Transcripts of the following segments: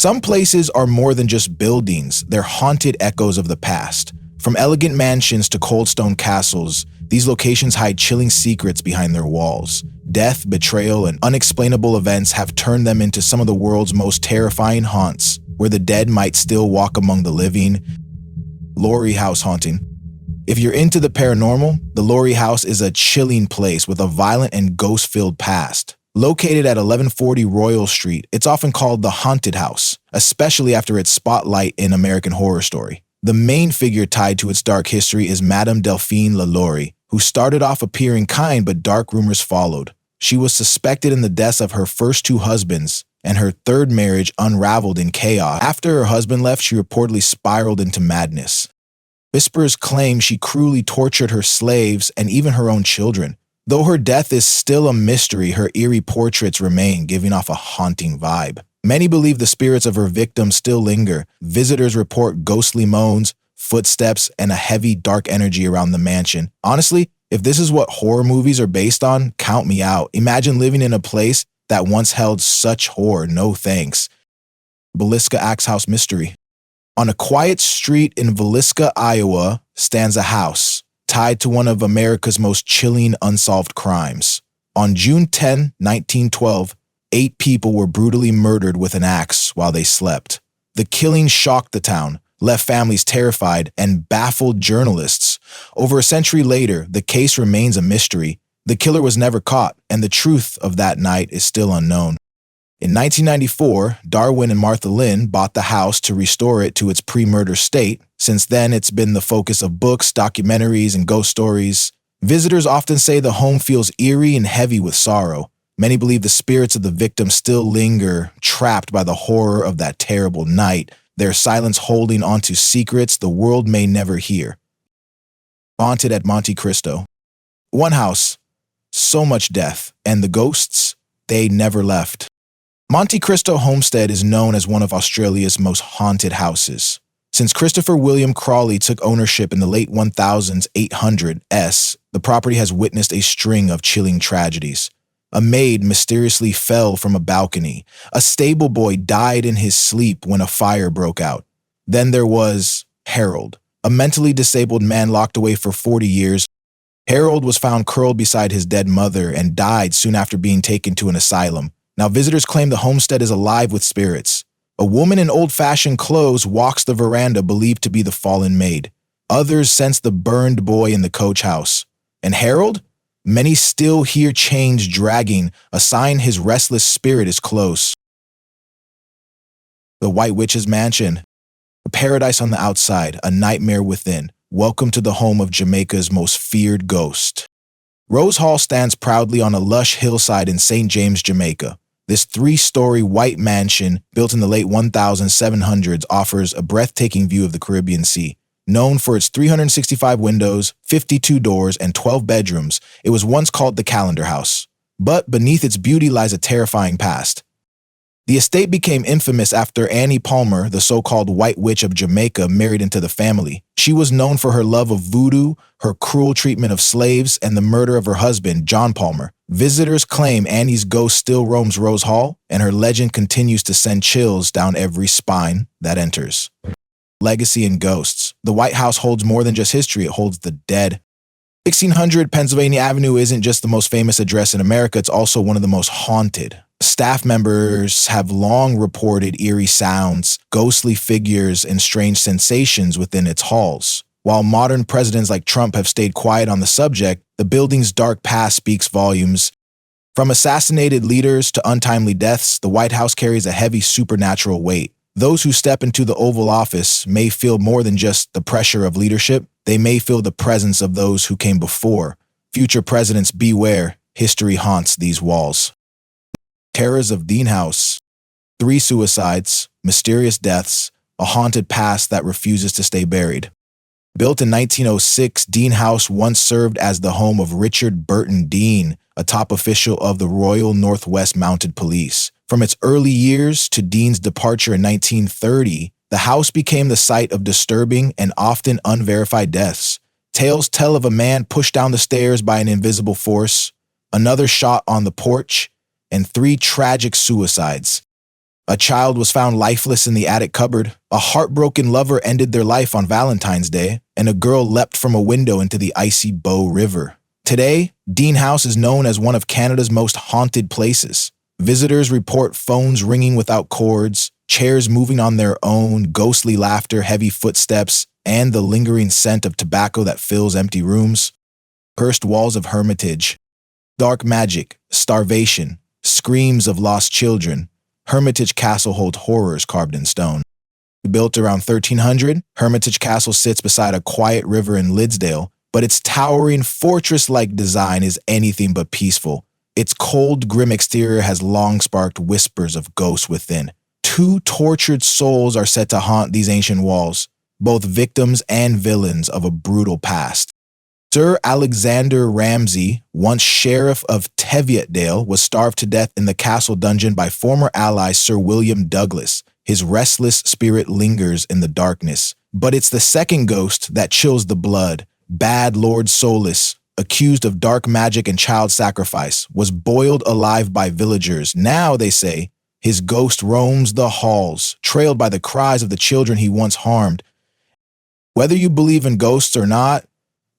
Some places are more than just buildings, they're haunted echoes of the past. From elegant mansions to cold stone castles, these locations hide chilling secrets behind their walls. Death, betrayal, and unexplainable events have turned them into some of the world's most terrifying haunts, where the dead might still walk among the living. Laurie House Haunting. If you're into the paranormal, the Laurie House is a chilling place with a violent and ghost-filled past. Located at 1140 Royal Street, it's often called the Haunted House, especially after its spotlight in American Horror Story. The main figure tied to its dark history is Madame Delphine LaLaurie, who started off appearing kind but dark rumors followed. She was suspected in the deaths of her first two husbands, and her third marriage unraveled in chaos. After her husband left, she reportedly spiraled into madness. Whispers claim she cruelly tortured her slaves and even her own children. Though her death is still a mystery, her eerie portraits remain, giving off a haunting vibe. Many believe the spirits of her victims still linger. Visitors report ghostly moans, footsteps, and a heavy, dark energy around the mansion. Honestly, if this is what horror movies are based on, count me out. Imagine living in a place that once held such horror. No thanks. Villisca Axe House Mystery. On a quiet street in Villisca, Iowa, stands a house tied to one of America's most chilling unsolved crimes. On June 10, 1912, 8 people were brutally murdered with an axe while they slept. The killing shocked the town, left families terrified, and baffled journalists. Over a century later, the case remains a mystery. The killer was never caught, and the truth of that night is still unknown. In 1994, Darwin and Martha Lynn bought the house to restore it to its pre-murder state. Since then, it's been the focus of books, documentaries, and ghost stories. Visitors often say the home feels eerie and heavy with sorrow. Many believe the spirits of the victims still linger, trapped by the horror of that terrible night, their silence holding onto secrets the world may never hear. Haunted at Monte Cristo. One house, so much death, and the ghosts, they never left. Monte Cristo Homestead is known as one of Australia's most haunted houses. Since Christopher William Crawley took ownership in the late 1800s, the property has witnessed a string of chilling tragedies. A maid mysteriously fell from a balcony. A stable boy died in his sleep when a fire broke out. Then there was Harold, a mentally disabled man locked away for 40 years. Harold was found curled beside his dead mother and died soon after being taken to an asylum. Now visitors claim the homestead is alive with spirits. A woman in old-fashioned clothes walks the veranda believed to be the fallen maid. Others sense the burned boy in the coach house. And Harold? Many still hear chains dragging, a sign his restless spirit is close. The White Witch's Mansion. A paradise on the outside, a nightmare within. Welcome to the home of Jamaica's most feared ghost. Rose Hall stands proudly on a lush hillside in St. James, Jamaica. This 3-story white mansion, built in the late 1700s, offers a breathtaking view of the Caribbean Sea. Known for its 365 windows, 52 doors, and 12 bedrooms, it was once called the Calendar House. But beneath its beauty lies a terrifying past. The estate became infamous after Annie Palmer, the so-called White Witch of Jamaica, married into the family. She was known for her love of voodoo, her cruel treatment of slaves, and the murder of her husband, John Palmer. Visitors claim Annie's ghost still roams Rose Hall, and her legend continues to send chills down every spine that enters. Legacy and ghosts. The White House holds more than just history, it holds the dead. 1600 Pennsylvania Avenue isn't just the most famous address in America, it's also one of the most haunted. Staff members have long reported eerie sounds, ghostly figures, and strange sensations within its halls. While modern presidents like Trump have stayed quiet on the subject, the building's dark past speaks volumes. From assassinated leaders to untimely deaths, the White House carries a heavy supernatural weight. Those who step into the Oval Office may feel more than just the pressure of leadership. They may feel the presence of those who came before. Future presidents beware, history haunts these walls. Terrors of Dean House. 3 suicides, mysterious deaths, a haunted past that refuses to stay buried. Built in 1906, Dean House once served as the home of Richard Burton Dean, a top official of the Royal Northwest Mounted Police. From its early years to Dean's departure in 1930, the house became the site of disturbing and often unverified deaths. Tales tell of a man pushed down the stairs by an invisible force, another shot on the porch, and 3 tragic suicides. A child was found lifeless in the attic cupboard. A heartbroken lover ended their life on Valentine's Day, and a girl leapt from a window into the icy Bow River. Today, Dean House is known as one of Canada's most haunted places. Visitors report phones ringing without cords, chairs moving on their own, ghostly laughter, heavy footsteps, and the lingering scent of tobacco that fills empty rooms. Cursed walls of Hermitage. Dark magic, starvation, screams of lost children. Hermitage Castle holds horrors carved in stone. Built around 1300, Hermitage Castle sits beside a quiet river in Liddesdale, but its towering fortress-like design is anything but peaceful. Its cold, grim exterior has long sparked whispers of ghosts within. 2 tortured souls are said to haunt these ancient walls, both victims and villains of a brutal past. Sir Alexander Ramsay, once sheriff of Teviotdale, was starved to death in the castle dungeon by former ally Sir William Douglas. His restless spirit lingers in the darkness. But it's the second ghost that chills the blood. Bad Lord Solus, accused of dark magic and child sacrifice, was boiled alive by villagers. Now, they say, his ghost roams the halls, trailed by the cries of the children he once harmed. Whether you believe in ghosts or not,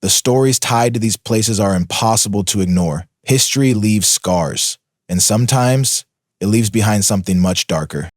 the stories tied to these places are impossible to ignore. History leaves scars, and sometimes it leaves behind something much darker.